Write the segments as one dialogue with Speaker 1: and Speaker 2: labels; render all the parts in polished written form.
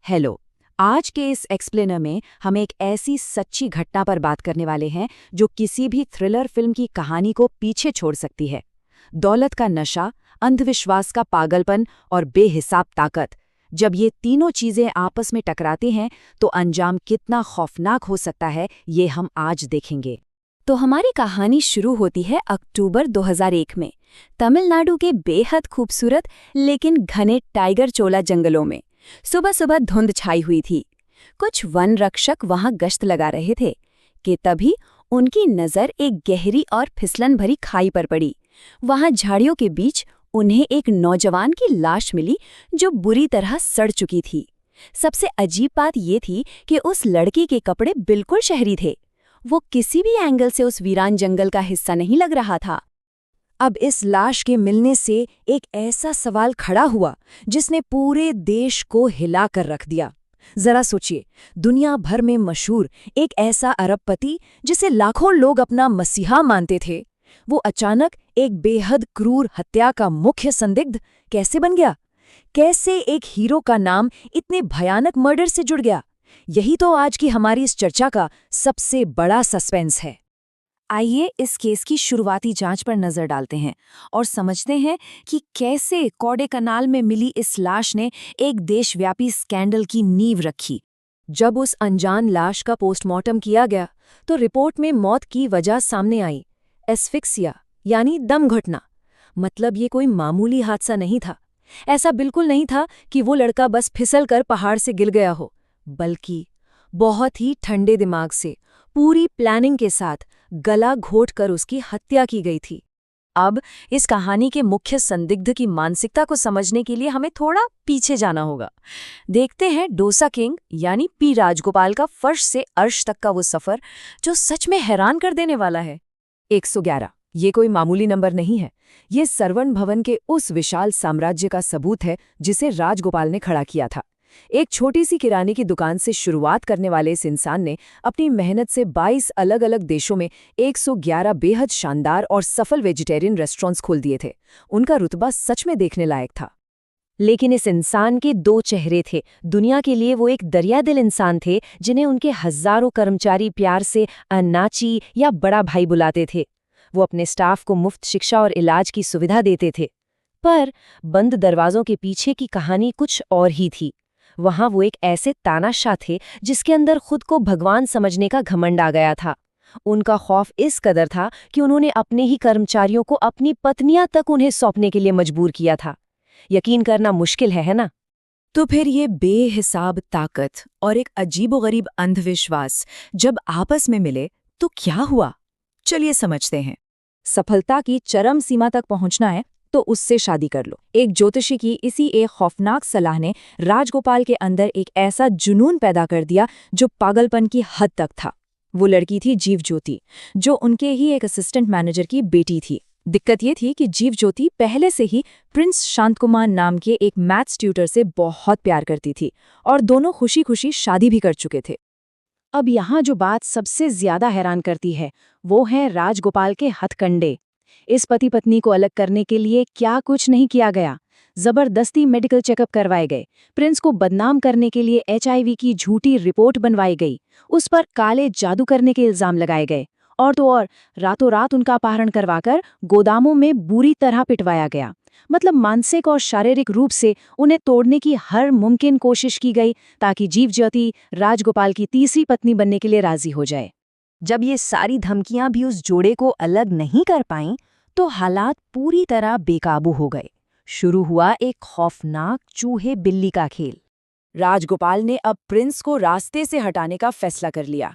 Speaker 1: Hello. आज के इस एक्सप्लेनर में हम एक ऐसी सच्ची घटना पर बात करने वाले हैं जो किसी भी थ्रिलर फिल्म की कहानी को पीछे छोड़ सकती है। दौलत का नशा, अंधविश्वास का पागलपन और बेहिसाब ताकत, जब ये तीनों चीजें आपस में टकराती हैं तो अंजाम कितना खौफनाक हो सकता है, ये हम आज देखेंगे। तो हमारी कहानी शुरू होती है अक्टूबर 2001 में, तमिलनाडु के बेहद खूबसूरत लेकिन घने टाइगर चोला जंगलों में। सुबह सुबह धुंध छाई हुई थी। कुछ वन रक्षक वहां गश्त लगा रहे थे कि तभी उनकी नजर एक गहरी और फिसलन भरी खाई पर पड़ी। वहां झाड़ियों के बीच उन्हें एक नौजवान की लाश मिली जो बुरी तरह सड़ चुकी थी। सबसे अजीब बात ये थी कि उस लड़की के कपड़े बिल्कुल शहरी थे। वो किसी भी एंगल से उस वीरान जंगल का हिस्सा नहीं लग रहा था। अब इस लाश के मिलने से एक ऐसा सवाल खड़ा हुआ जिसने पूरे देश को हिलाकर रख दिया। जरा सोचिए, दुनिया भर में मशहूर एक ऐसा अरबपति जिसे लाखों लोग अपना मसीहा मानते थे, वो अचानक एक बेहद क्रूर हत्या का मुख्य संदिग्ध कैसे बन गया? कैसे एक हीरो का नाम इतने भयानक मर्डर से जुड़ गया? यही तो आज की हमारी इस चर्चा का सबसे बड़ा सस्पेंस है। आइए इस केस की शुरुआती जांच पर नजर डालते हैं और समझते हैं कि कैसे कोडेकनाल में मिली इस लाश ने एक देशव्यापी स्कैंडल की नींव रखी। जब उस अनजान लाश का पोस्टमार्टम किया गया तो रिपोर्ट में मौत की वजह सामने आई, एस्फिक्सिया यानी दम घुटना। मतलब ये कोई मामूली हादसा नहीं था। ऐसा बिल्कुल नहीं था कि वो लड़का बस फिसल कर पहाड़ से गिर गया हो, बल्कि बहुत ही ठंडे दिमाग से, पूरी प्लानिंग के साथ गला घोंटकर उसकी हत्या की गई थी। अब इस कहानी के मुख्य संदिग्ध की मानसिकता को समझने के लिए हमें थोड़ा पीछे जाना होगा। देखते हैं डोसा किंग यानी पी राजगोपाल का फर्श से अर्श तक का वो सफर जो सच में हैरान कर देने वाला है। 111 ये कोई मामूली नंबर नहीं है। ये सरवण भवन के उस विशाल साम्राज्य का सबूत है जिसे राजगोपाल ने खड़ा किया था। एक छोटी सी किराने की दुकान से शुरुआत करने वाले इस इंसान ने अपनी मेहनत से 22 अलग अलग देशों में 111 बेहद शानदार और सफल वेजिटेरियन रेस्टोरेंट्स खोल दिए थे। उनका रुतबा सच में देखने लायक था। लेकिन इस इंसान के दो चेहरे थे। दुनिया के लिए वो एक दरियादिल इंसान थे जिन्हें उनके हजारों कर्मचारी प्यार से अन्नाची या बड़ा भाई बुलाते थे। वो अपने स्टाफ को मुफ्त शिक्षा और इलाज की सुविधा देते थे। पर बंद दरवाजों के पीछे की कहानी कुछ और ही थी। वहां वो एक ऐसे तानाशाह थे जिसके अंदर खुद को भगवान समझने का घमंड आ गया था। उनका खौफ इस कदर था कि उन्होंने अपने ही कर्मचारियों को अपनी पत्नियां तक उन्हें सौंपने के लिए मजबूर किया था। यकीन करना मुश्किल है ना? तो फिर ये बेहिसाब ताकत और एक अजीबोगरीब अंधविश्वास जब आपस में मिले तो क्या हुआ? चलिए समझते हैं। सफलता की चरम सीमा तक पहुंचना है तो उससे शादी कर लो। एक ज्योतिषी की इसी एक खौफनाक सलाह ने राजगोपाल के अंदर एक ऐसा जुनून पैदा कर दिया जो पागलपन की हद तक था। वो लड़की थी जीव ज्योति, जो उनके ही एक असिस्टेंट मैनेजर की बेटी थी। दिक्कत ये थी कि जीव ज्योति पहले से ही प्रिंस शांत कुमार नाम के एक मैथ्स ट्यूटर से बहुत प्यार करती थी और दोनों खुशी खुशी शादी भी कर चुके थे। अब यहाँ जो बात सबसे ज्यादा हैरान करती है वो है राजगोपाल के हथकंडे। इस पति पत्नी को अलग करने के लिए क्या कुछ नहीं किया गया। जबरदस्ती मेडिकल चेकअप करवाए गए, प्रिंस को बदनाम करने के लिए HIV की झूठी रिपोर्ट बनवाई गई, उस पर काले जादू करने के इल्जाम लगाए गए और तो और रातों रात उनका अपहरण करवाकर गोदामों में बुरी तरह पिटवाया गया। मतलब मानसिक और शारीरिक रूप से उन्हें तोड़ने की हर मुमकिन कोशिश की गई ताकि जीव ज्योति राजगोपाल की तीसरी पत्नी बनने के लिए राजी हो जाए। जब ये सारी धमकियां भी उस जोड़े को अलग नहीं कर पाईं तो हालात पूरी तरह बेकाबू हो गए। शुरू हुआ एक खौफनाक चूहे बिल्ली का खेल। राजगोपाल ने अब प्रिंस को रास्ते से हटाने का फैसला कर लिया।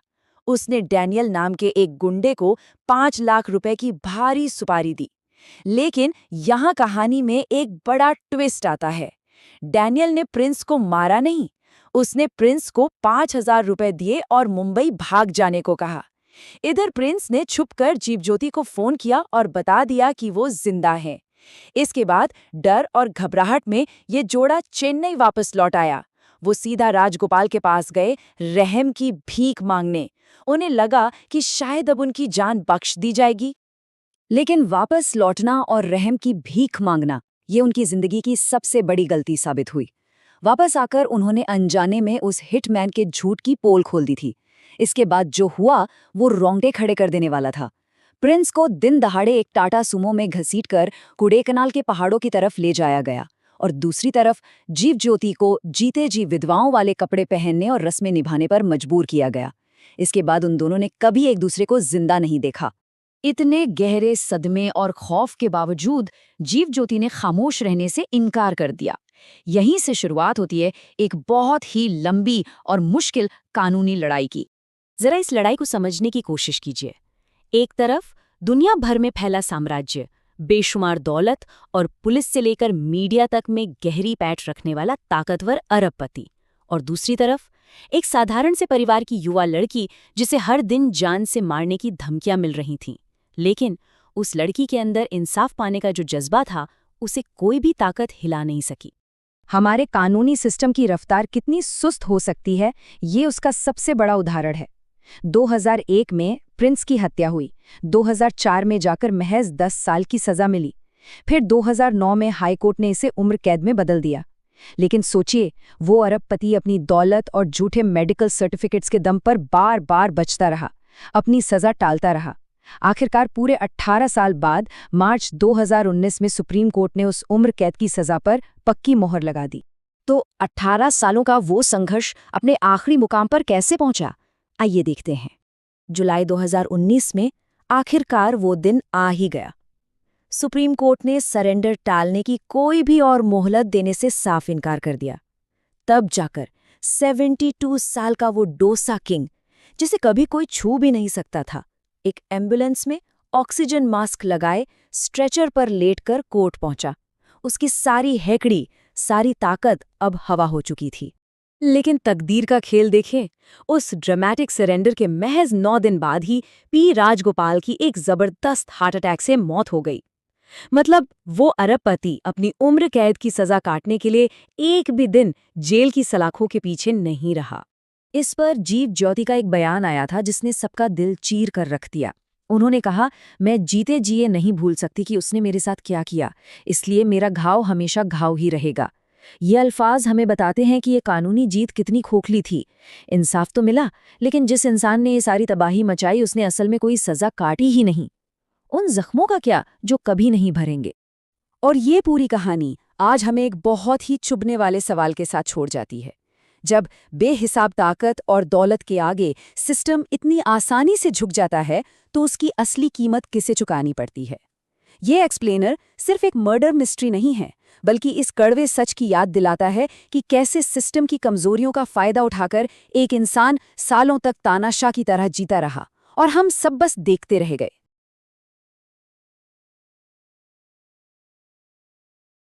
Speaker 1: उसने डैनियल नाम के एक गुंडे को 5 लाख रुपए की भारी सुपारी दी। लेकिन यहाँ कहानी में एक बड़ा ट्विस्ट आता है। डैनियल ने प्रिंस को मारा नहीं, उसने प्रिंस को 5,000 रुपए दिए और मुंबई भाग जाने को कहा। इधर प्रिंस ने छुपकर जीवज्योति को फोन किया और बता दिया कि वो जिंदा है। इसके बाद डर और घबराहट में ये जोड़ा चेन्नई वापस लौट आया। वो सीधा राजगोपाल के पास गए रहम की भीख मांगने। उन्हें लगा कि शायद अब उनकी जान बख्श दी जाएगी। लेकिन वापस लौटना और रहम की भीख मांगना, ये उनकी जिंदगी की सबसे बड़ी गलती साबित हुई। वापस आकर उन्होंने अनजाने में उस हिटमैन के झूठ की पोल खोल दी थी। इसके बाद जो हुआ वो रोंगटे खड़े कर देने वाला था। प्रिंस को दिन दहाड़े एक टाटा सुमो में घसीटकर कोडेकनाल के पहाड़ों की तरफ ले जाया गया और दूसरी तरफ जीव ज्योति को जीते जी विधवाओं वाले कपड़े पहनने और रस्में निभाने पर मजबूर किया गया। इसके बाद उन दोनों ने कभी एक दूसरे को जिंदा नहीं देखा। इतने गहरे सदमे और खौफ के बावजूद जीव ज्योति ने खामोश रहने से इनकार कर दिया। यहीं से शुरुआत होती है एक बहुत ही लंबी और मुश्किल कानूनी लड़ाई की। जरा इस लड़ाई को समझने की कोशिश कीजिए। एक तरफ दुनिया भर में फैला साम्राज्य, बेशुमार दौलत और पुलिस से लेकर मीडिया तक में गहरी पैठ रखने वाला ताकतवर अरबपति, और दूसरी तरफ एक साधारण से परिवार की युवा लड़की जिसे हर दिन जान से मारने की धमकियां मिल रही थीं। लेकिन उस लड़की के अंदर इंसाफ पाने का जो जज्बा था, उसे कोई भी ताकत हिला नहीं सकी। हमारे कानूनी सिस्टम की रफ्तार कितनी सुस्त हो सकती है, ये उसका सबसे बड़ा उदाहरण है। 2001 में प्रिंस की हत्या हुई, 2004 में जाकर महज 10 साल की सजा मिली, फिर 2009 में हाईकोर्ट ने इसे उम्र कैद में बदल दिया। लेकिन सोचिए, वो अरबपति अपनी दौलत और झूठे मेडिकल सर्टिफिकेट्स के दम पर बार बार बचता रहा, अपनी सजा टालता रहा। आखिरकार पूरे 18 साल बाद मार्च 2019 में सुप्रीम कोर्ट ने उस उम्र कैद की सजा पर पक्की मोहर लगा दी। तो 18 सालों का वो संघर्ष अपने आखिरी मुकाम पर कैसे पहुंचा, आइए देखते हैं। जुलाई 2019 में आखिरकार वो दिन आ ही गया। सुप्रीम कोर्ट ने सरेंडर टालने की कोई भी और मोहलत देने से साफ इनकार कर दिया। तब जाकर 72 साल का वो डोसा किंग, जिसे कभी कोई छू भी नहीं सकता था, एक एम्बुलेंस में ऑक्सीजन मास्क लगाए स्ट्रेचर पर लेटकर कोर्ट पहुंचा। उसकी सारी हैकड़ी, सारी ताकत अब हवा हो चुकी थी। लेकिन तकदीर का खेल देखें, उस ड्रामेटिक सरेंडर के महज 9 दिन बाद ही पी राजगोपाल की एक जबरदस्त हार्ट अटैक से मौत हो गई। मतलब वो अरबपति अपनी उम्र कैद की सजा काटने के लिए एक भी दिन जेल की सलाखों के पीछे नहीं रहा। इस पर जीव ज्योति का एक बयान आया था जिसने सबका दिल चीर कर रख दिया। उन्होंने कहा, मैं जीते जिए नहीं भूल सकती कि उसने मेरे साथ क्या किया, इसलिए मेरा घाव हमेशा घाव ही रहेगा। ये अल्फाज हमें बताते हैं कि ये कानूनी जीत कितनी खोखली थी। इंसाफ तो मिला, लेकिन जिस इंसान ने ये सारी तबाही मचाई उसने असल में कोई सजा काटी ही नहीं। उन जख्मों का क्या जो कभी नहीं भरेंगे। और ये पूरी कहानी आज हमें एक बहुत ही चुभने वाले सवाल के साथ छोड़ जाती है। जब बेहिसाब ताकत और दौलत के आगे सिस्टम इतनी आसानी से झुक जाता है, तो उसकी असली कीमत किसे चुकानी पड़ती है? ये एक्सप्लेनर सिर्फ एक मर्डर मिस्ट्री नहीं है, बल्कि इस कड़वे सच की याद दिलाता है कि कैसे सिस्टम की कमजोरियों का फायदा उठाकर एक इंसान सालों तक तानाशाह की तरह जीता रहा और हम सब बस देखते रह गए।